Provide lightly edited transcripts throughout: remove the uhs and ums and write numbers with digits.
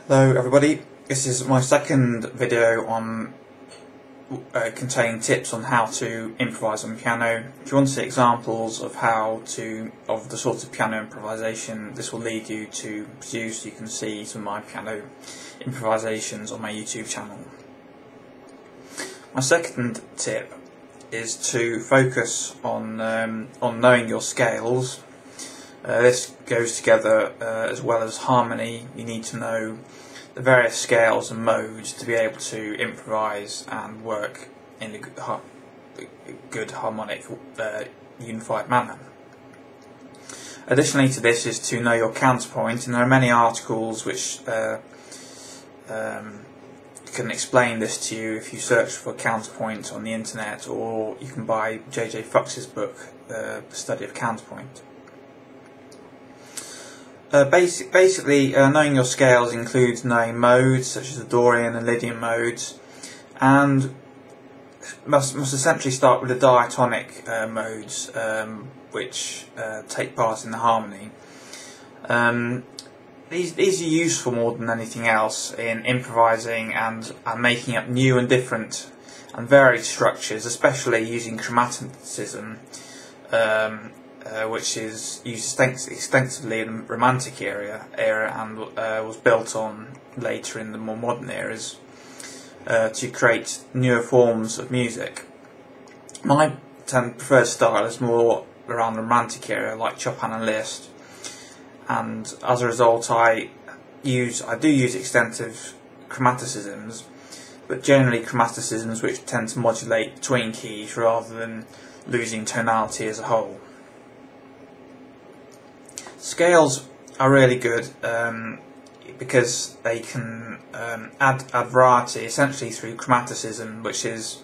Hello everybody, this is my second video on containing tips on how to improvise on piano. If you want to see examples of the sort of piano improvisation this will lead you to produce, you can see some of my piano improvisations on my YouTube channel. My second tip is to focus on knowing your scales. This goes together as well as harmony. You need to know the various scales and modes to be able to improvise and work in a good harmonic unified manner. Additionally to this is to know your counterpoint, and there are many articles which can explain this to you if you search for counterpoint on the internet, or you can buy J.J. Fox's book, The Study of Counterpoint. Basically, knowing your scales includes knowing modes such as the Dorian and Lydian modes, and must essentially start with the diatonic modes, which take part in the harmony. These are useful more than anything else in improvising and making up new and different and varied structures, especially using chromaticism, which is used extensively in the Romantic era and was built on later in the more modern eras to create newer forms of music. My preferred style is more around the Romantic era, like Chopin and Liszt, and as a result I do use extensive chromaticisms, but generally chromaticisms which tend to modulate between keys rather than losing tonality as a whole. Scales are really good because they can add variety essentially through chromaticism, which is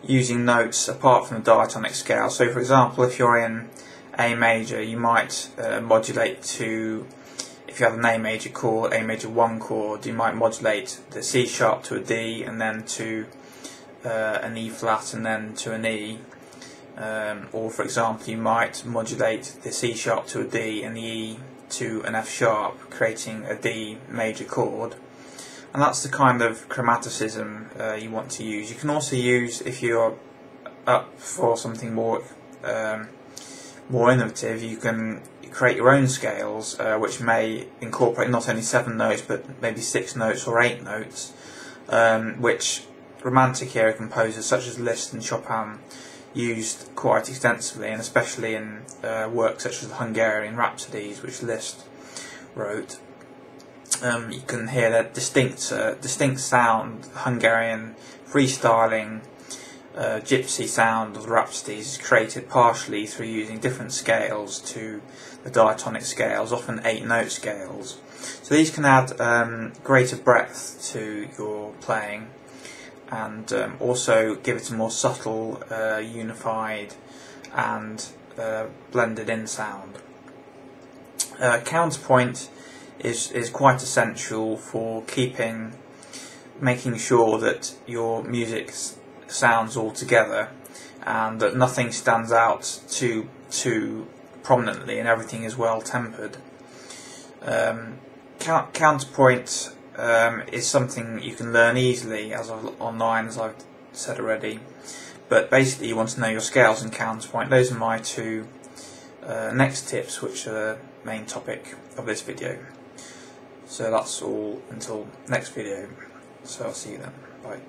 using notes apart from the diatonic scale. So for example, if you're in A major, you might modulate to, if you have an A major chord, A major 1 chord, you might modulate the C sharp to a D and then to an E flat and then to an E. Or for example, you might modulate the C sharp to a D and the E to an F sharp, creating a D major chord. And that's the kind of chromaticism you want to use. You can also use, if you're up for something more innovative, you can create your own scales which may incorporate not only 7 notes but maybe 6 notes or 8 notes, which Romantic era composers such as Liszt and Chopin used quite extensively, and especially in works such as the Hungarian Rhapsodies which Liszt wrote. You can hear that distinct sound, Hungarian freestyling, gypsy sound of the Rhapsodies is created partially through using different scales to the diatonic scales, often 8-note scales. So these can add greater breadth to your playing, and also give it a more subtle, unified and blended in sound. Counterpoint is quite essential for making sure that your music sounds all together and that nothing stands out too prominently and everything is well tempered. Counterpoint is something you can learn easily online, as I've said already, but basically you want to know your scales and counterpoint. Those are my two next tips, which are the main topic of this video. So that's all until next video, so I'll see you then, bye.